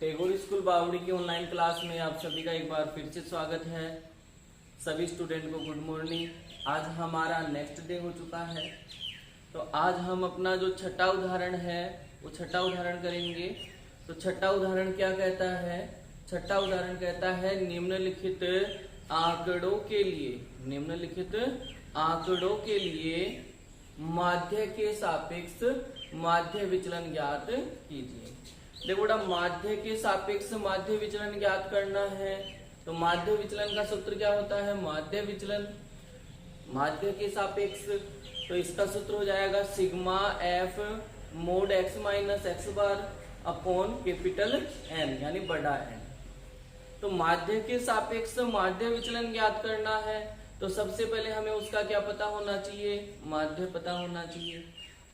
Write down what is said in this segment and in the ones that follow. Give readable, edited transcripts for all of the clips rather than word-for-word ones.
Tagore school बावड़ी की online class में आप सभी का एक बार फिर से स्वागत है। सभी स्टूडेंट को गुड मॉर्निंग। आज हमारा नेक्स्ट डे हो चुका है, तो आज हम अपना जो छठा उदाहरण है वो छठा उदाहरण करेंगे। तो छठा उदाहरण क्या कहता है? छठा उदाहरण कहता है निम्नलिखित आंकड़ों के लिए माध्य के सापेक्ष माध्य विचलन ज्ञात कीजिए। देखो बेटा, माध्य के सापेक्ष माध्य विचलन ज्ञात करना है तो माध्य विचलन का सूत्र क्या होता है? माध्य विचलन माध्य के सापेक्ष, तो इसका सूत्र हो जाएगा sigma F mod x minus x bar upon capital N यानी बड़ा एन। तो माध्य के सापेक्ष माध्य विचलन ज्ञात करना है तो सबसे पहले हमें उसका क्या पता होना चाहिए? माध्य पता होना चाहिए।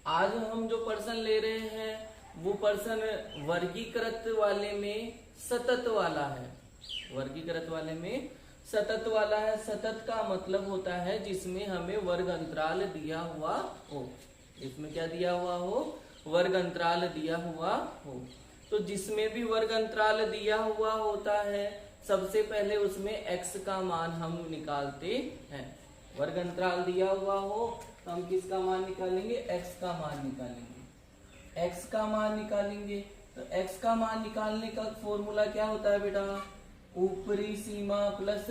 आज हम जो पर्सन ले रहे हैं वो पर्सन वर्गीकृत वाले में सतत वाला है। वर्गीकृत वाले में सतत वाला है। सतत का मतलब होता है जिसमें हमें वर्ग अंतराल दिया हुआ हो। इसमें क्या दिया हुआ हो? वर्ग अंतराल दिया हुआ हो। तो जिसमें भी वर्ग अंतराल दिया हुआ होता है सबसे पहले उसमें x का मान हम निकालते हैं। वर्ग अंतराल दिया हुआ हो तो हम किसका मान निकालेंगे? x का मान निकालेंगे। x का मान निकालेंगे तो x का मान निकालने का फॉर्मूला क्या होता है बेटा? ऊपरी सीमा प्लस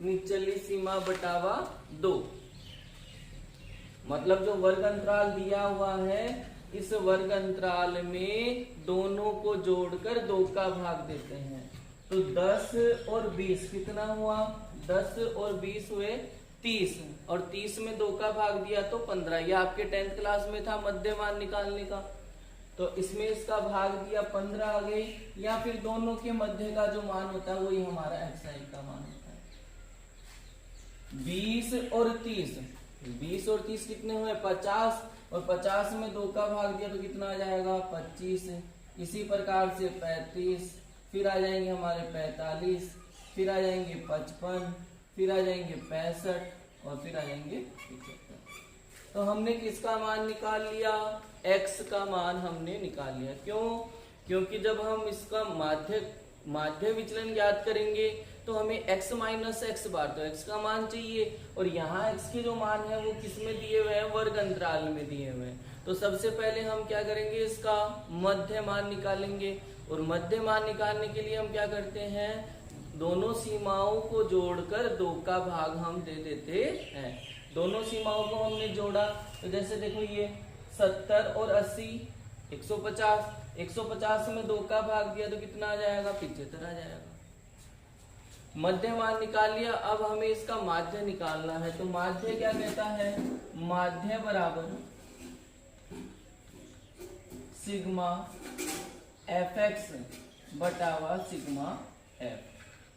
निचली सीमा बटावा 2। मतलब जो वर्ग अंतराल दिया हुआ है इस वर्ग अंतराल में दोनों को जोड़कर 2 का भाग देते हैं। तो 10 और 20 कितना हुआ? 10 और 20 हुए 30 और 30 में 2 का भाग दिया तो 15। ये आपके 10th क्लास में था मध्य मान निकालने का। तो इसमें इसका भाग दिया 15 आ गई, या फिर दोनों के मध्य का जो मान होता है वही हमारा xi का मान होता है। 20 और 30 कितने हुए? 50 और 50 में 2 का भाग दिया तो कितना आ जाएगा? 25। इसी प्रकार से 35, फिर आ जाएंगे हमारे 45, फिर आ जाएंगे 55, फिर आ जाएंगे 65 और फिर आ जाएंगे 75। तो हमने किसका मान निकाल लिया? x का मान हमने निकाल लिया। क्यों? क्योंकि जब हम इसका माध्य विचलन ज्ञात करेंगे तो हमें x माइनस एक्स बार तो x का मान चाहिए, और यहाँ x के जो मान है वो किस में दिए हुए हैं? वर्ग अंतराल में दिए हुए हैं। तो सबसे पहले हम क्या करेंगे? इसका मध्य मान निकालेंगे, और मध्य मान निकालने के लिए हम क्या करते हैं? दोनों सीमाओं को जोड़कर 2 का भाग हम दे देते हैं। दोनों सीमाओं को हमने जोड़ा तो जैसे देखो ये 70 और 80 150 में 2 का भाग दिया तो कितना आ जाएगा? 75 आ जाएगा। मध्य मान निकाल लिया। अब हमें इसका माध्य निकालना है। तो माध्य क्या कहता है? माध्य बराबर सिग्मा fx बटावा सिग्मा f।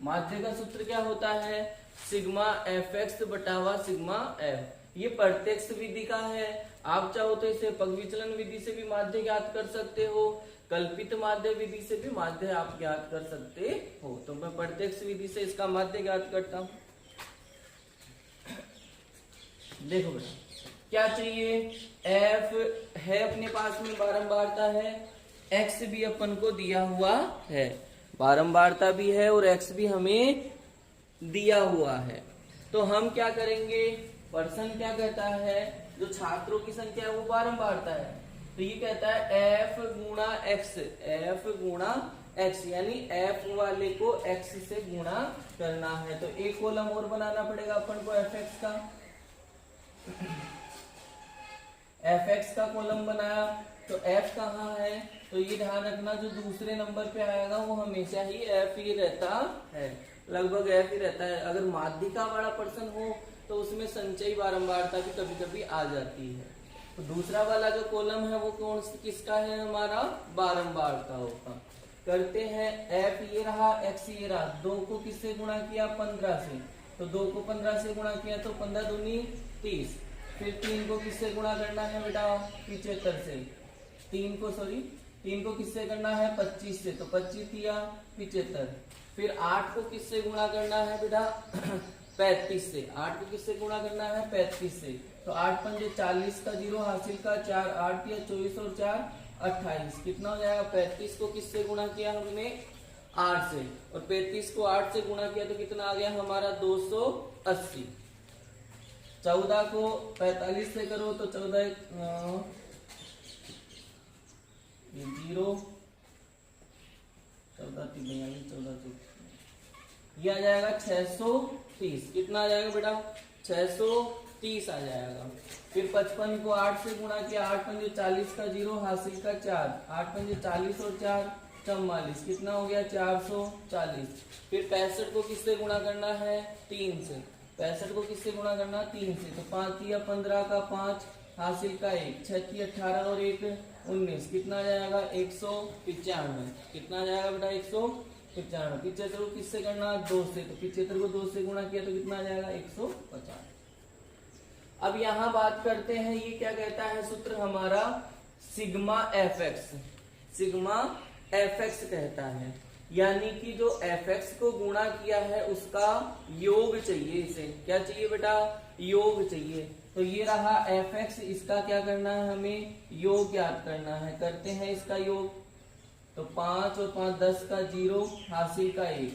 माध्य का सूत्र क्या होता है? सिग्मा fx बटावा सिग्मा f। ये प्रत्यक्ष विधि का है। आप चाहो तो इसे पग विचलन विधि से भी माध्य ज्ञात कर सकते हो, कल्पित माध्य विधि से भी माध्य आप ज्ञात कर सकते हो। तो मैं प्रत्यक्ष विधि से इसका माध्य ज्ञात करता हूं। देखो बेटा क्या चाहिए? f है अपने पास में बारंबारता है, x भी अपन को दिया हुआ है, बारंबारता भी है और x भी हमें दिया हुआ है। तो हम क्या करेंगे? पर्सन क्या कहता है? जो छात्रों की संख्या है वो बारंबारता है, तो ये कहता है f गुणा x, यानी f वाले को x से गुणा करना है। तो एक कॉलम और बनाना पड़ेगा अपन को fx का। fx का कॉलम बनाया तो f कहाँ है? तो ये ध्यान रखना जो दूसरे नंबर पे आएगा वो हमेशा ही f ही रहता है, लगभग f ही रहता है। अगर माध्यिका वाला पर्सन हो तो उसमें संचयी बारंबारता भी कभी कभी आ जाती है। तो दूसरा वाला जो कॉलम है वो कौन किसका है? हमारा बारंबारता होगा। करते हैं f ये रहा, x ये रहा, 2 को किससे गुणा किया? 15 से। तो 2 को 15 से गुणा किया तो 15 दूनी 30। फिर 3 को किससे गुणा करना है बेटा? 75 से। 3 को किससे करना है? 25 से। तो 25 दिया 75। फिर 8 को किससे गुणा करना है बेटा? 35 से। 8 को किससे गुणा करना है? 35 से। तो 8 पंजे 40 का 0 हासिल का 4, 8 या 24 और 4 28। कितना हो जाएगा? 35 को किससे गुणा किया हमने? 8 से, और 35 को 8 से गुणा किया तो कितना आ गया हमारा 280। 14 को 45 से करो तो 14 ये 0, 14 42, 14 ये आ जाएगा 630। कितना आ जाएगा बेटा 630 आ जाएगा। फिर 55 को 8 से गुणा किया, 8 पंजे 40 का 0 हासिल का 4, 8 पंजे 40 और 4 44, कितना हो गया 440। फिर 65 को किससे गुणा करना है 3 से, 65 को किससे गुणा करना 3 से, तो 5 या 15 का 5 हासिल का 1, 6 18 और 1 19, कितना आ जाएगा 195। कितना आ जाएगा बेटा 195। 75 को किससे करना 2 से, तो 75 को 2 से गुणा किया तो कितना आ जाएगा 150। अब यहां बात करते हैं, ये क्या कहता है सूत्र हमारा sigma f x. Sigma f x कहता है, यानी कि जो एफ एक्स को गुणा किया है उसका योग चाहिए। इसे क्या चाहिए बेटा योग चाहिए। तो ये रहा एफ एक्स, इसका क्या करना है हमें योग ज्ञात करना है। करते हैं इसका योग, तो 5 और 5 10 का 0 हासिल का 1,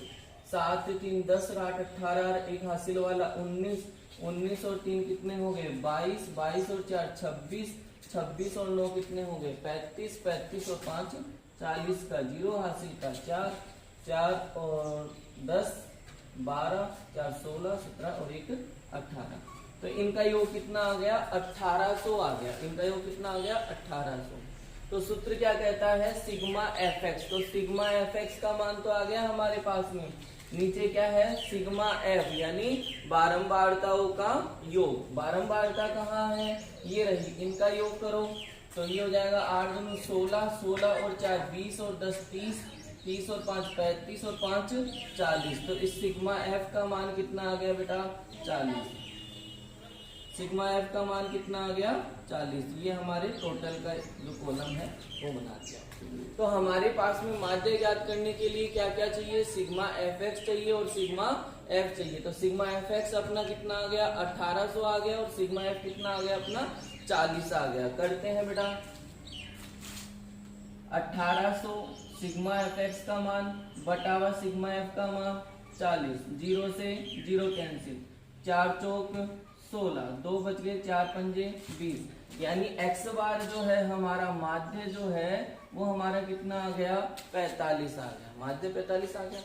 7 3 10 और 8 18 और 1 हासिल वाला 19, 19 और 3 कितने हो गए 22, 22 और 4 26, 26 और 9 कितने हो गए 35, 35 और 5 40 का 0 हासिल का 4, 4 और 10 12, 4 16, 17 और 1 18। तो इनका योग कितना आ गया 1800 आ गया। इनका योग कितना आ गया 1800। तो सूत्र क्या कहता है सिग्मा एफ एक्स। तो सिग्मा एफ एक्स का मान तो आ गया हमारे पास में। नीचे क्या है सिग्मा एफ यानी बारंबारताओं का योग। बारंबारता कहाँ है ये रही, इनका योग करो तो ये हो जाएगा 8 दूनी 16, 16 और 4 20 और 10 30, 30 और 5 35 और 5 40। तो इस सिग्मा एफ का मान कितना आ गया बेटा 40। सिग्मा एफ का मान कितना आ गया 40। ये हमारे टोटल का जो कॉलम है वो बना दिया। तो हमारे पास में माध्य ज्ञात करने के लिए क्या क्या चाहिए, सिग्मा एफ एक्स चाहिए और सिग्मा एफ चाहिए। तो सिग्मा एफ एक्स अपना कितना आ गया 1800 आ गया और सिग्मा एफ कितना आ गया अपना 40 आ गया। करते हैं बेटा 1800 सिग्मा एफ एक्स का मान बटावा सिग्मा एफ का मान 40, 0 से 0 कैंसिल, 4 चौक 16, 2 बच गए, 4 पंजे 20, यानी एक्स बार जो है हमारा माध्य जो है वो हमारा कितना आ गया 45 आ गया। माध्य 45 आ गया।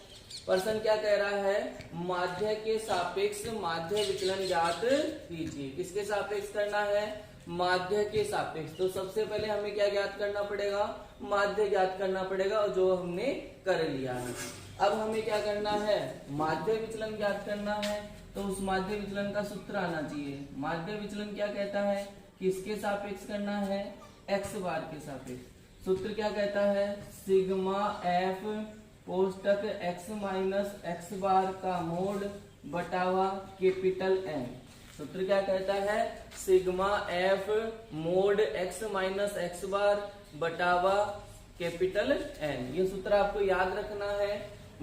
प्रश्न क्या कह रहा है माध्य के सापेक्ष माध्य विचलन ज्ञात कीजिए। किसके सापेक्ष करना है माध्य के सापेक्ष। तो सबसे पहले हमें क्या ज्ञात करना पड़ेगा माध्य ज्ञात करना पड़ेगा और जो हमने कर लिया है। अब हमें क्या करना है माध्य विचलन ज्ञात करना है। तो उस माध्य विचलन का सूत्र आना चाहिए। माध्य विचलन क्या कहता है किसके सापेक्ष करना है एक्स बार के सापेक्ष। सूत्र क्या कहता है सिग्मा एफ कोष्टक एक्स माइनस एक्स बार का मोड बटावा कैपिटल एन। सूत्र क्या कहता है sigma F mod x minus x bar बटावा कैपिटल एन। ये सूत्र आपको याद रखना है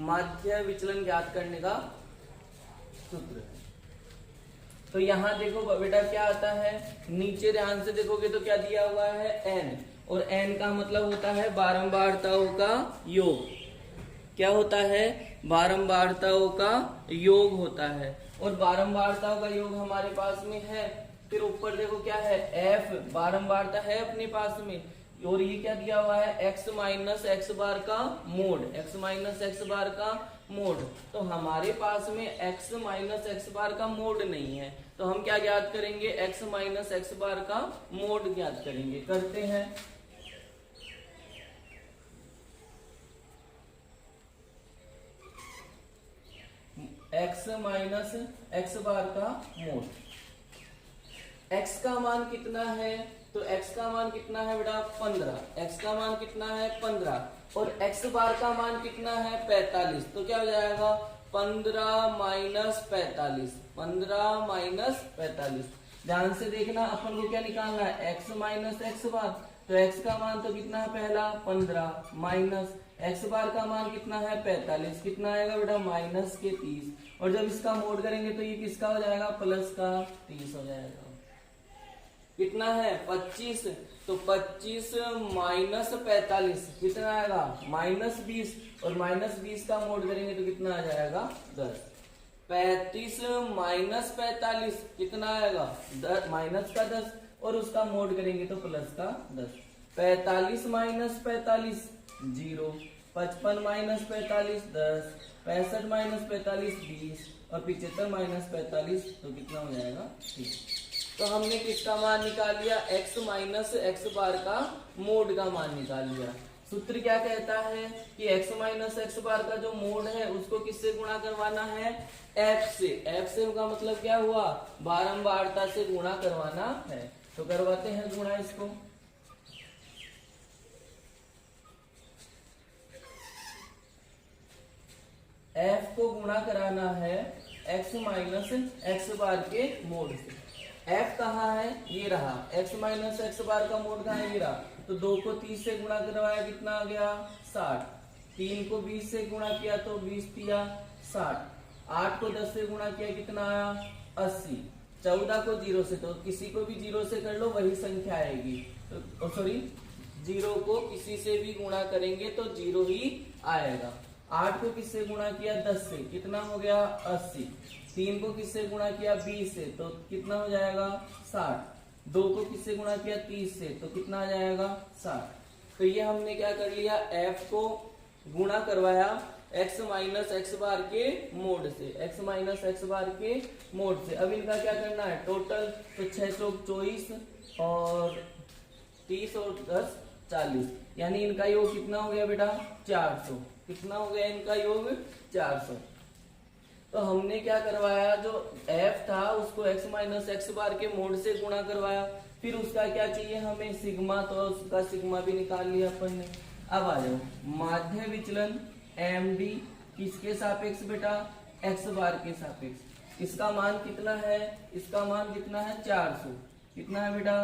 माध्य विचलन ज्ञात करने का सूत्र है। तो यहाँ देखो बेटा क्या आता है नीचे ध्यान से देखोगे तो क्या दिया हुआ है एन, और एन का मतलब होता है बारंबारताओं का योग। क्या होता है बारंबारताओं का योग होता है और बारंबारताओं का योग हमारे पास में है। फिर ऊपर देखो क्या है एफ बारंबारता है अपने पास में और ये क्या दिया हुआ है एक्स माइनस एक्स बार का mode, x minus x bar का मोड। तो हमारे पास में एक्स माइनस एक्स बार का मोड नहीं है तो हम क्या ज्ञात करेंगे एक्स माइनस एक्स बार का मोड ज्ञात करेंगे। करते हैं एक्स माइनस एक्स बार का मोड। एक्स का मान कितना है तो एक्स का मान कितना है बेटा 15। एक्स का मान कितना है 15 और एक्स बार का मान कितना है 45। तो क्या हो जाएगा 15 माइनस 45, 15 माइनस 45। ध्यान से देखना अपन को क्या निकालना है एक्स माइनस एक्स बार। तो एक्स का मान तो कितना है पहला 15 माइनस एक्स बार का मान कितना है 45, कितना आएगा बेटा माइनस के 30। और जब इसका मोड करेंगे तो ये किसका हो जाएगा प्लस का 30 हो जाएगा। कितना है 25, तो 25 माइनस 45 कितना आएगा -20, और -20 का मोड करेंगे तो कितना आ जाएगा 10। 35 माइनस 45 कितना आएगा माइनस का 10, और उसका मोड करेंगे तो प्लस का 10। 45 माइनस 45 0, 55 माइनस 45 10, 65 माइनस 45 20, और 75 माइनस 45 तो कितना हो जाएगा 3। तो हमने किसका मान निकाल लिया, x माइनस एक्स बार का मोड का मान निकाल लिया। सूत्र क्या कहता है कि x माइनस एक्स बार का जो मोड है उसको किससे गुणा करवाना है, f से। f से का मतलब क्या हुआ, बारंबारता से गुणा करवाना है। तो करवाते हैं गुणा इसको। f को गुणा कराना है x माइनस एक्स बार के मोड से। f कहाँ है, ये रहा, x माइनस एक्स बार का मोड कहाँ है, ये रहा। तो 2 को 30 से गुणा करवाया कितना आ गया 60, 3 को 20 से गुणा किया तो 20 दिया 60, 8 को 10 से गुणा किया कितना आया 80, 14 को 0 से, तो किसी को भी 0 से कर लो वही संख्या आएगी। तो सॉरी 0 को किसी से भी गुणा करेंगे तो 0 ही आएगा। 8 को किससे गुणा किया 10 से, कितना हो गया 80, 3 को किससे गुणा किया 20 से, तो कितना हो जाएगा 60, 2 को किससे गुणा किया 30 से, तो कितना आ जाएगा 60। तो ये हमने क्या कर लिया, f को गुणा करवाया x माइनस एक्स बार के मोड से, x माइनस एक्स बार के मोड से। अब इनका क्या करना है टोटल, तो 6 चौक 24 और 30 और 10 40, यानी इनका योग कितना हो गया बेटा 400। कितना हो गया इनका योग 400। तो हमने क्या करवाया, जो f था उसको x माइनस एक्स बार के मोड से गुणा करवाया, फिर उसका क्या चाहिए हमें सिग्मा, तो उसका सिग्मा भी निकाल लिया अपन ने। अब आ जाओ माध्य विचलन md किसके सापेक्ष बेटा, x बार के सापेक्ष। इसका मान कितना है, इसका मान कितना है 400, कितना है बेटा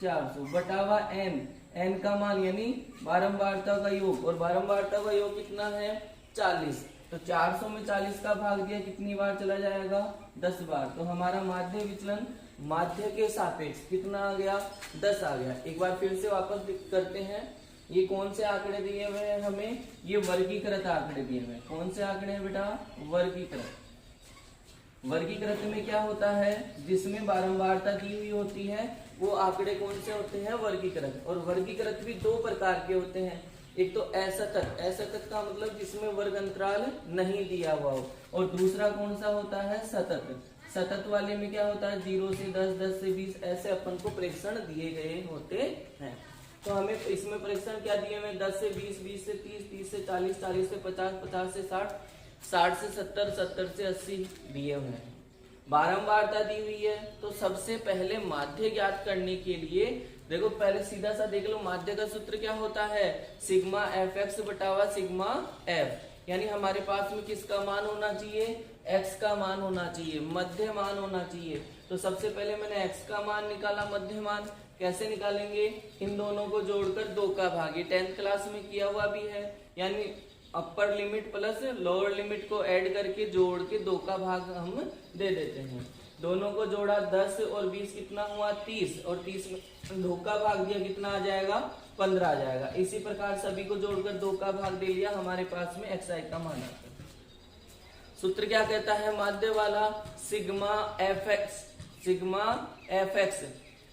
400 बटावा n, n का मान यानी बारंबारता का योग, और बारंबारता का योग कितना है 40, तो 400 में 40 का भाग दिया कितनी बार चला जाएगा 10 बार। तो हमारा माध्य विचलन माध्य के सापेक्ष कितना आ गया 10 आ गया। एक बार फिर से वापस करते हैं, ये कौन से आंकड़े दिए हुए हैं हमें, ये वर्गीकृत आंकड़े दिए हुए हैं। कौन से आंकड़े हैं बेटा, वर्गीकृत। वर्गीकृत में क्या होता है, जिसमें बारंबारता दी हुई होती है वो आंकड़े कौन से होते हैं वर्गीकृत। और वर्गीकृत भी 2 प्रकार के होते हैं, एक तो असतत, असतत का मतलब जिसमें वर्ग अंतराल नहीं दिया हुआ हो, और दूसरा कौन सा होता है सतत। सतत वाले में क्या होता है 0 से 10, 10 से 20 ऐसे अपन को प्रेक्षण दिए गए होते हैं। तो हमें इसमें प्रेक्षण क्या दिए हुए 10 से 20, 20 से 30, 30 से 40, 40 से 50, 50 से 60, 60 से 70, 70 से 80 दिए हुए हैं। बारंबारता दी हुई है, तो सबसे पहले माध्य ज्ञात करने के लिए देखो पहले सीधा सा देख लो, माध्य का सूत्र क्या होता है सिग्मा एफ एक्स बटावा सिग्मा एफ, यानी हमारे पास में किसका मान होना चाहिए x का मान होना चाहिए, मध्य मान होना चाहिए। तो सबसे पहले मैंने x का मान निकाला, मध्य मान कैसे निकालेंगे, इन दोनों को जोड़कर 2 का भाग, ये 10th क्लास में किया हुआ भी है, यानी upper limit plus lower limit को ऐड करके जोड़ के 2 का भाग हम दे देते हैं। दोनों को जोड़ा 10 और 20 कितना हुआ 30, और 30 में 2 का भाग दिया कितना आ जाएगा 15 आ जाएगा। इसी प्रकार सभी को जोड़कर 2 का भाग दे लिया, हमारे पास में xi का मान आता है। सूत्र क्या कहता है माध्य वाला, sigma f x, sigma f x.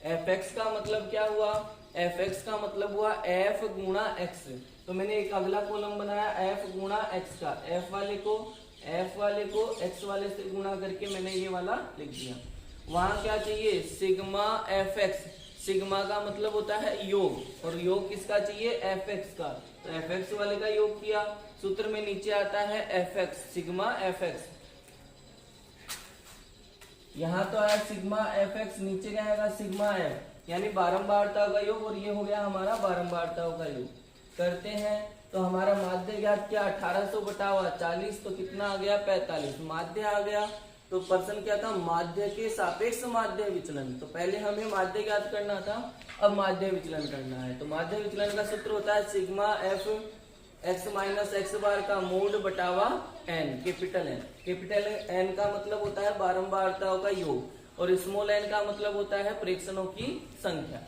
F x का मतलब क्या हुआ, एफ एक्स का मतलब हुआ f गुणा x। तो मैंने एक अगला कॉलम बनाया f गुणा x का, f वाले को x वाले से गुणा करके मैंने ये वाला लिख दिया। वहां क्या चाहिए सिग्मा एफ एक्स, सिग्मा का मतलब होता है योग, और योग किसका चाहिए एफ एक्स का, तो एफ एक्स वाले का योग किया। सूत्र में नीचे आता है F x, sigma f x, यहाँ तो आया सिग्मा एफ एक्स, नीचे क्या आएगा सिग्मा एफ, यानी बारंबारता का योग, और ये हो गया हमारा बारंबारताओं का योग। करते हैं तो हमारा माध्य ज्ञात क्या 1800 बटावा 40, तो कितना आ गया 45, माध्य आ गया। तो प्रश्न क्या था माध्य के सापेक्ष माध्य विचलन, तो पहले हमें माध्य ज्ञात करना था, अब माध्य विचलन करना है। तो माध्य विचलन का सूत्र होता है sigma f x minus x bar का मोड बटावा N, capital N. Capital N का मतलब होता है बारंबारताओं का योग, और स्मॉल n का मतलब होता है प्रेक्षणों की संख्या।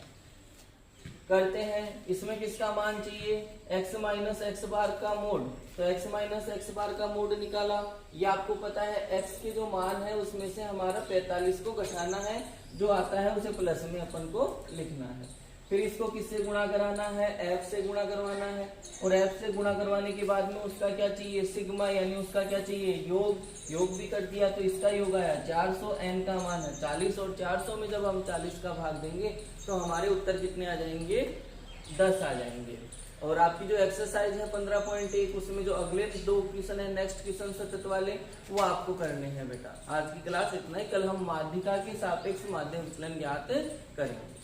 करते हैं, इसमें किसका मान चाहिए, x माइनस एक्स बार का मोड, तो x माइनस एक्स बार का मोड निकाला। ये आपको पता है x के जो मान है उसमें से हमारा 45 को घटाना है, जो आता है उसे प्लस में अपन को लिखना है। फिर इसको किससे गुणा कराना है, f से गुणा करवाना है, और f से गुणा करवाने के बाद में उसका क्या चाहिए, सिग्मा, यानी उसका क्या चाहिए, योग। योग भी कर दिया तो इसका योग आया 400, n का मान है 40, और 400 में जब हम 40 का भाग देंगे तो हमारे उत्तर कितने आ जाएंगे, 10 आ जाएंगे। और आपकी जो एक्सरसाइज है 15.1, उसमें जो अगले 2 क्वेश्चन है नेक्स्ट क्वेश्चन सतत वाले, वो आपको करने हैं बेटा। आज की क्लास इतना ही, कल हम माध्यिका के सापेक्ष माध्यम विचलन ज्ञात करेंगे।